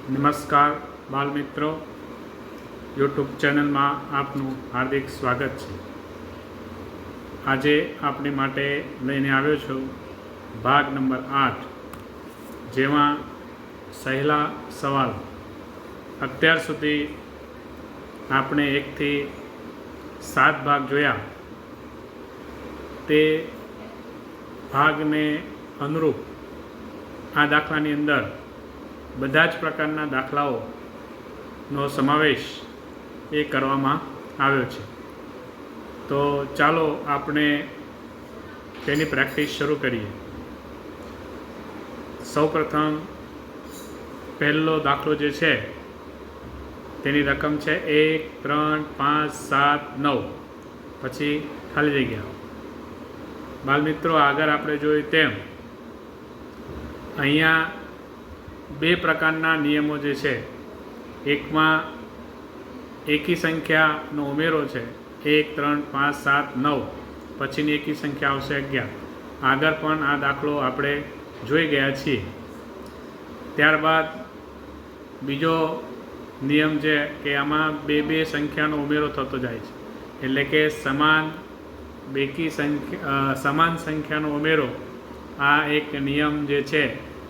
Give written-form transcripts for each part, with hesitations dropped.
નમસ્કાર બાલ મિત્રો, યુટ્યુબ ચેનલમાં આપનું હાર્દિક સ્વાગત છે। આજે આપણી માટે લઈને આવ્યો છું ભાગ નંબર 8, જેમાં સહેલા સવાલ। અત્યાર સુધી આપણે 1 થી 7 ભાગ જોયા। તે ભાગને અનુરૂપ આ દાખલાની અંદર બધા જ પ્રકારના દાખલાઓનો સમાવેશ એ કરવામાં આવ્યો છે। તો ચાલો આપણે તેની પ્રેક્ટિસ શરૂ કરીએ। સૌપ્રથમ પહેલો દાખલો જે છે તેની રકમ છે 1, 3, 5, 7, 9, પછી ખાલી જગ્યા। બાલ મિત્રો, આગળ આપણે જોયું તેમ અહીંયા 2 પ્રકારના નિયમો જે છે, એકમાં એકી સંખ્યાનો ઉમેરો છે 1, 3, 5, 7, 9, પછીની એકી સંખ્યા આવશે 11। આગળ પણ આ દાખલો આપણે જોઈ ગયા છીએ। ત્યારબાદ બીજો નિયમ છે કે આમાં 2 સંખ્યાનો ઉમેરો થતો જાય છે, એટલે કે સમાન સંખ્યાનો ઉમેરો આ એક નિયમ જે છે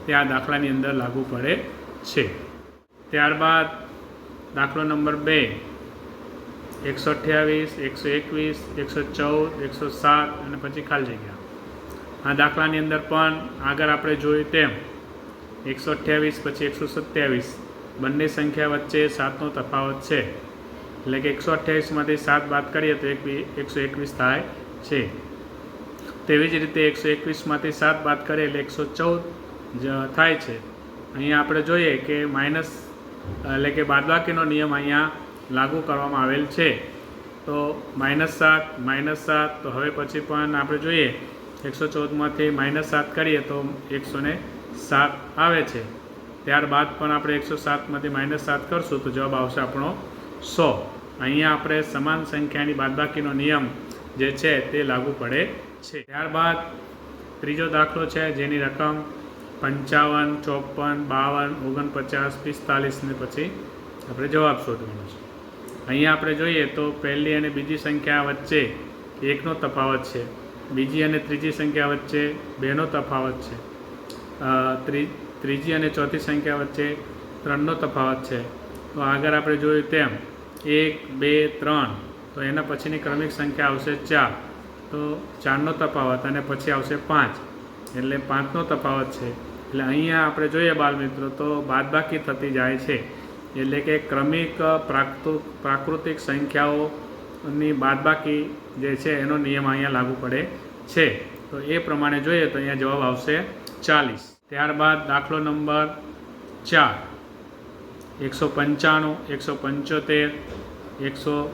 તે આ દાખલાની અંદર લાગુ પડે છે। ત્યારબાદ દાખલો નંબર 2, 128, 121, 114, 107 અને પછી ખાલી જગ્યા। આ દાખલાની અંદર પણ આગળ આપણે જોયું તેમ 128 પછી 127 બંને સંખ્યા વચ્ચે 7નો તફાવત છે, એટલે કે 128માંથી 7 બાદ કરીએ તો 121 થાય છે। તેવી જ રીતે 121માંથી 7 બાદ કરીએ એટલે 114 થાય છે। અહીંયા આપણે જોઈએ કે માઇનસ એટલે કે બાદબાકીનો નિયમ અહીંયા લાગુ કરવામાં આવેલ છે। તો -7 તો હવે પછી પણ આપણે જોઈએ 114માંથી -7 કરીએ તો 107 આવે છે। ત્યારબાદ પણ આપણે 107માંથી -7 કરશું તો જવાબ આવશે આપણો 100। અહીંયા આપણે સમાન સંખ્યાની બાદબાકીનો નિયમ જે છે તે લાગુ પડે છે। ત્યારબાદ ત્રીજો દાખલો છે જેની રકમ 55, 54, 52, 49, 45 ને પછી આપણે જવાબ શોધવાનો છે। અહીંયા આપણે જોઈએ તો પહેલી અને બીજી સંખ્યા વચ્ચે 1નો તફાવત છે, બીજી અને ત્રીજી સંખ્યા વચ્ચે 2નો તફાવત છે, ત્રીજી અને ચોથી સંખ્યા વચ્ચે 3નો તફાવત છે। તો આગળ આપણે જોયું તેમ 1, 2, 3, તો એના પછીની ક્રમિક સંખ્યા આવશે 4, તો 4નો તફાવત અને પછી આવશે 5, એટલે 5નો તફાવત છે। એટલે અહીંયા આપણે જોઈએ બાળ મિત્રો તો બાદબાકી થતી જાય છે, એટલે કે ક્રમિક પ્રાકૃતિક સંખ્યાઓની બાદબાકી જે છે એનો નિયમ અહીંયા લાગુ પડે છે। તો એ પ્રમાણે જોઈએ તો અહીંયા જવાબ આવશે 40। ત્યારબાદ દાખલો નંબર 4, 195, 175, 150,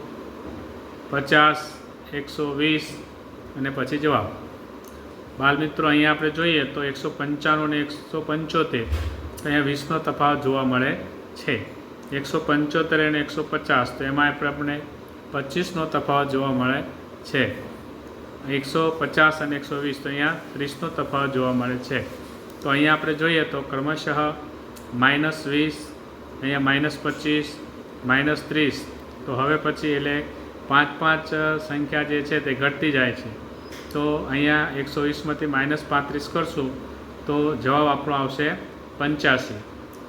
120 અને પછી જવાબ। બાલ મિત્રો, અહીંયા આપણે જોઈએ તો 195 અને 175 તો અહીંયા 20નો તફાવત જોવા મળે છે। 175 અને 150 તો એમાં આપણે 25નો તફાવત જોવા મળે છે। 150 અને 120 તો અહીંયા 30નો તફાવત જોવા મળે છે। તો અહીંયા આપણે જોઈએ તો ક્રમશઃ -20, અહીંયા -25, -30, તો હવે પછી એટલે 5 સંખ્યા જે છે તે ઘટતી જાય છે। તો અહીંયા 120માંથી -35 કરશું તો જવાબ આપણો આવશે 85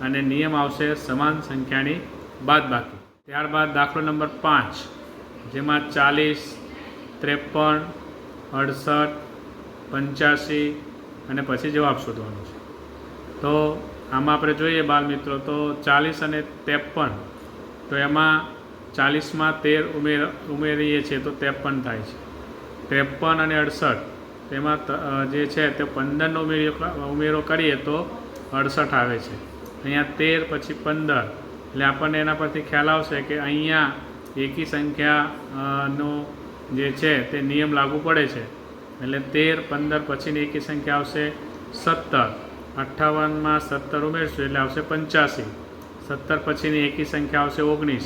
અને નિયમ આવશે સમાન સંખ્યાની બાદબાકી। ત્યારબાદ દાખલો નંબર 5, જેમાં 40, 53, 68, 85 અને પછી જવાબ શોધવાનો છે। તો આમાં આપણે જોઈએ બાળ મિત્રો તો 40 અને 53, તો એમાં 40માં 13 ઉમેરીએ છીએ તો 53 થાય છે। 53 અને 68 તેમાં જે છે તે 15નો ઉમેરો કરીએ તો 68 આવે છે। અહીંયા 13 પછી 15, એટલે આપણને એના પરથી ખ્યાલ આવશે કે અહીંયા એકી સંખ્યાનો જે છે તે નિયમ લાગુ પડે છે, એટલે 13, 15 પછીની એકી સંખ્યા આવશે 17, 58માં 17 ઉમેરશું એટલે આવશે 85, 17 પછીની એકી સંખ્યા આવશે 19,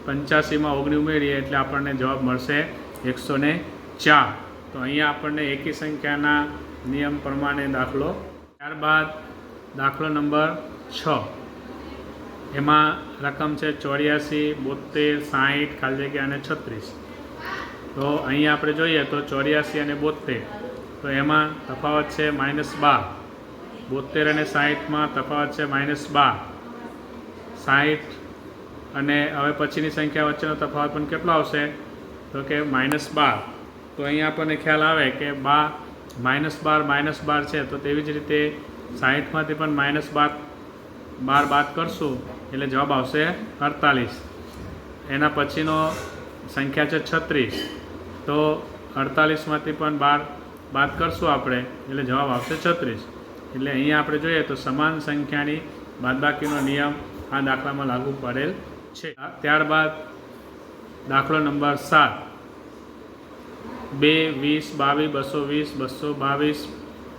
85માં 19 ઉમેરીએ એટલે આપણને જવાબ મળશે 104। તો અહીંયા આપણને એકી સંખ્યાના નિયમ પ્રમાણે દાખલો। ત્યારબાદ દાખલો નંબર 6, એમાં રકમ છે 84, 72, 60, ખાલી જગ્યા અને 36. તો અહીંયા આપણે જોઈએ તો 84 અને 72, તો એમાં તફાવત છે -12. 72 અને 60માં તફાવત છે -12. 60 અને હવે પછીની સંખ્યા વચ્ચેનો તફાવત પણ કેટલો આવશે તો કે -12. તો અહીંયા આપણને ખ્યાલ આવે કે -12 છે, તો તેવી જ રીતે 60માંથી પણ -12 બાદ કરશું એટલે જવાબ આવશે 48. એના પછીનો સંખ્યા છે 36, તો 48માંથી પણ 12 બાદ કરશું આપણે એટલે જવાબ આવશે 36. એટલે અહીંયા આપણે જોઈએ તો સમાન સંખ્યાની બાદબાકીનો નિયમ આ દાખલામાં લાગુ પડેલ છે. ત્યારબાદ દાખલો નંબર 7, 2, 20, 22, 220, 222,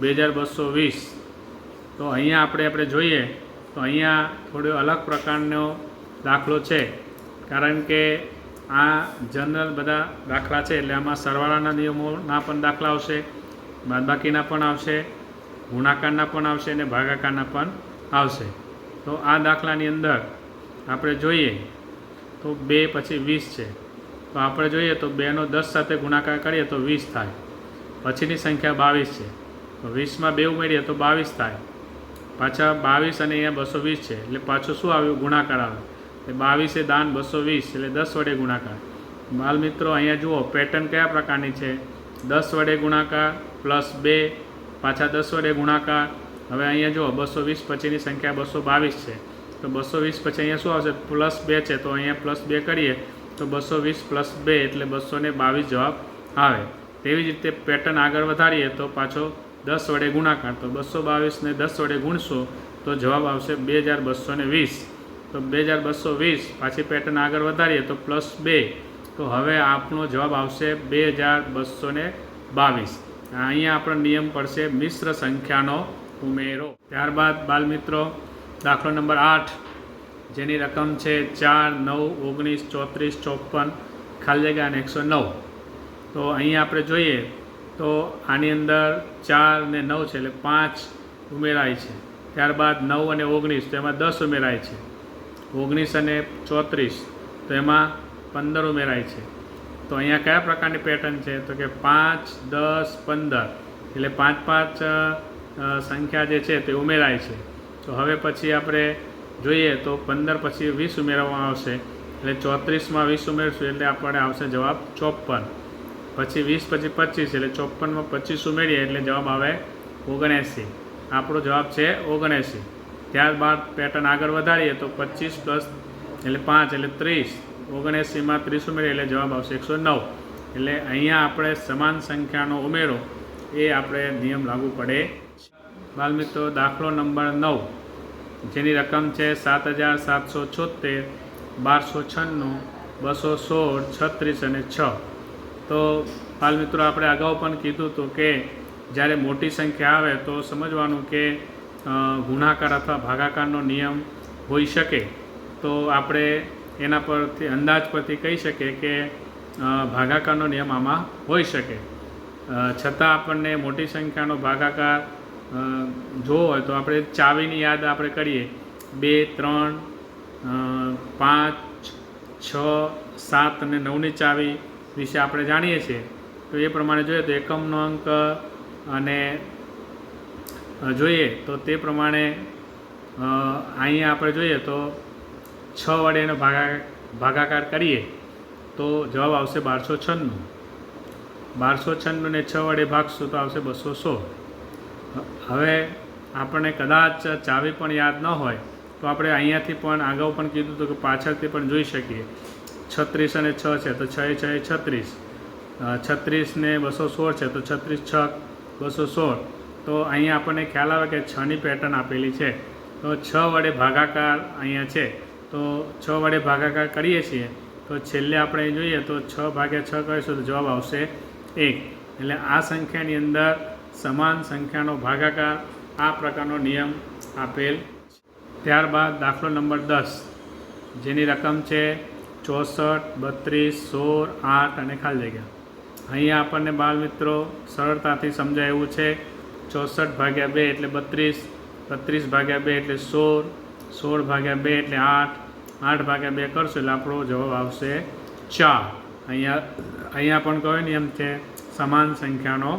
2220. તો અહીંયા આપણે જોઈએ તો અહીંયા થોડો અલગ પ્રકારનો દાખલો છે, કારણ કે આ જનરલ બધા દાખલા છે. એટલે આમાં સરવાળાના નિયમોના પણ દાખલા આવશે, બાદબાકીના પણ આવશે, ગુણાકારના પણ આવશે અને ભાગાકારના પણ આવશે. તો આ દાખલાની અંદર આપણે જોઈએ તો 2 પછી 20 છે. તો આપણે જોઈએ તો 2નો 10 સાથે ગુણાકાર કરીએ તો 20 થાય. પછીની સંખ્યા 22 છે, તો 20માં 2 ઉમેરીએ તો 22 થાય. પાછા 22 અને અહીંયા 220 છે, એટલે પાછું શું આવ્યું? ગુણાકાર આવે. એટલે 22 દાન 220 એટલે 10 વડે ગુણાકાર. બાલ મિત્રો અહીંયા જુઓ પેટર્ન કયા પ્રકારની છે, 10 વડે ગુણાકાર +2, પાછા 10 વડે ગુણાકાર. હવે અહીંયા જુઓ 220 પછીની સંખ્યા 222 છે, તો 220 પછી અહીંયા શું આવશે? +2 છે, તો અહીંયા +2 કરીએ તો 220 + 2 એટલે 222 જવાબ આવે. તેવી જ રીતે પેટર્ન આગળ વધારીએ તો પાછો 10 વડે ગુણાકાર, તો 222 ને 10 વડે ગુણશો તો જવાબ આવશે 2220. તો 2220 પાછી પેટર્ન આગળ વધારીએ તો +2, તો હવે આપણો જવાબ આવશે 2222. અહીંયા આપણો નિયમ પડશે મિશ્ર સંખ્યાનો ઉમેરો. ત્યારબાદ બાલમિત્રો દાખલો નંબર 8, જેની રકમ છે 4, 9, 19, 34, 54, ખાલી જગ્યા અને 109. તો અહીંયા આપણે જોઈએ તો આની અંદર 4 ને 9 છે, એટલે 5 ઉમેરાય છે. ત્યારબાદ 9 અને 19, તો એમાં 10 ઉમેરાય છે. 19 અને 34, તો એમાં 15 ઉમેરાય છે. તો અહીંયા કયા પ્રકારની પેટર્ન છે તો કે 5, 10, 15, એટલે 5 સંખ્યા જે છે તે ઉમેરાય છે. તો હવે પછી આપણે જોઈએ તો 15 પછી 20 ઉમેરવામાં આવશે, એટલે 34માં 20 ઉમેરશું એટલે આપણને આવશે જવાબ 54. પછી 20 પછી 25, એટલે 54માં 25 ઉમેરીએ એટલે જવાબ આવે 79. આપણો જવાબ છે 79. ત્યારબાદ પેટર્ન આગળ વધારીએ તો 25 એટલે 5 એટલે 30, 79માં 30 ઉમેરીએ એટલે જવાબ આવશે 109. એટલે અહીંયા આપણે સમાન સંખ્યાનો ઉમેરો એ આપણે નિયમ લાગુ પડે. બાલમિત્રો દાખલો નંબર 9, જેની રકમ છે 7776, 1296, 216, 36 અને 6. તો બાલમિત્રો આપણે અગાઉ પણ કીધું હતું કે જ્યારે મોટી સંખ્યા આવે તો સમજવાનું કે ગુણાકાર અથવા ભાગાકારનો નિયમ હોઈ શકે. તો આપણે એના પરથી અંદાજ પરથી કહી શકીએ કે ભાગાકારનો નિયમ આમાં હોઈ શકે. છતાં આપણને મોટી સંખ્યાનો ભાગાકાર જોવો હોય તો આપણે ચાવીની યાદ આપણે કરીએ, 2, 3, 5, 6, 7 અને 9ની ચાવી વિશે આપણે જાણીએ છીએ. તો એ પ્રમાણે જોઈએ તો એકમનો અંક અને જોઈએ તો તે પ્રમાણે અહીંયા આપણે જોઈએ તો 6 વડે એનો ભાગાકાર કરીએ તો જવાબ આવશે 1296. 1296 ને 6 વડે ભાગશું તો આવશે 216. હવે આપણને કદાચ ચાવી પણ યાદ ન હોય તો આપણે અહીંયાથી પણ અગાઉ પણ કીધું હતું કે પાછળથી પણ જોઈ શકીએ. 36 અને 6 છે તો 6 × 6 = 36, 36 ને 216 છે તો 36 × 6 = 216. તો અહીંયા આપણને ખ્યાલ આવે કે 6ની પેટર્ન આપેલી છે, તો 6 વડે ભાગાકાર અહીંયા છે, તો 6 વડે ભાગાકાર કરીએ છીએ તો છેલ્લે આપણે જોઈએ તો 6/6 કરીશું તો જવાબ આવશે 1. એટલે આ સંખ્યાની અંદર સમાન સંખ્યાનો ભાગાકાર આ પ્રકારનો નિયમ આપેલ. ત્યારબાદ દાખલો નંબર 10, જેની રકમ છે 64, 32, 16, 8 અને ખાલી જગ્યા. અહીંયા આપણને બાળમિત્રો સરળતાથી સમજાય એવું છે. 64/2 એટલે 32, 32/2 એટલે 16, 16 ભાગ્યા 2 એટલે 8, 8 ભાગ્યા 2 કરશો એટલે આપણો જવાબ આવશે 4. અહીંયા પણ કહ્યું ને એમ છે સમાન સંખ્યાનો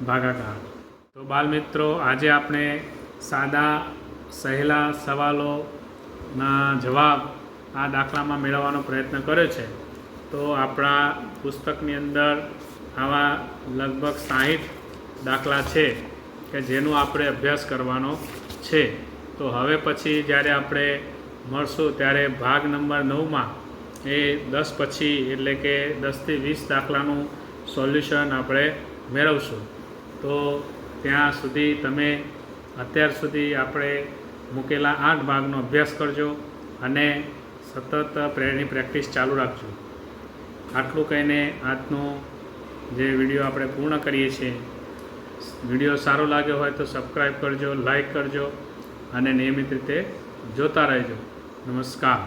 ભાગાકાર. તો બાળમિત્રો, આજે આપણે સાદા સહેલા સવાલોના જવાબ આ દાખલામાં મેળવવાનો પ્રયત્ન કર્યો છે. તો આપણા પુસ્તકની અંદર આવા લગભગ 60 દાખલા છે કે જેનો આપણે અભ્યાસ કરવાનો છે. તો હવે પછી જ્યારે આપણે મળશું ત્યારે ભાગ નંબર 9માં એ 10 પછી એટલે કે 10થી 20 દાખલાનું સોલ્યુશન આપણે મેળવશું. તો ત્યાં સુધી તમે અત્યાર સુધી આપણે મૂકેલા 8 ભાગનો અભ્યાસ કરજો અને સતત એની પ્રેક્ટિસ ચાલુ રાખજો. આટલું કહીને આજનો જે વિડીયો આપણે પૂર્ણ કરીએ છીએ. વિડીયો સારો લાગ્યો હોય તો સબસ્ક્રાઈબ કરજો, લાઈક કરજો અને નિયમિત રીતે જોતા રહેજો. નમસ્કાર.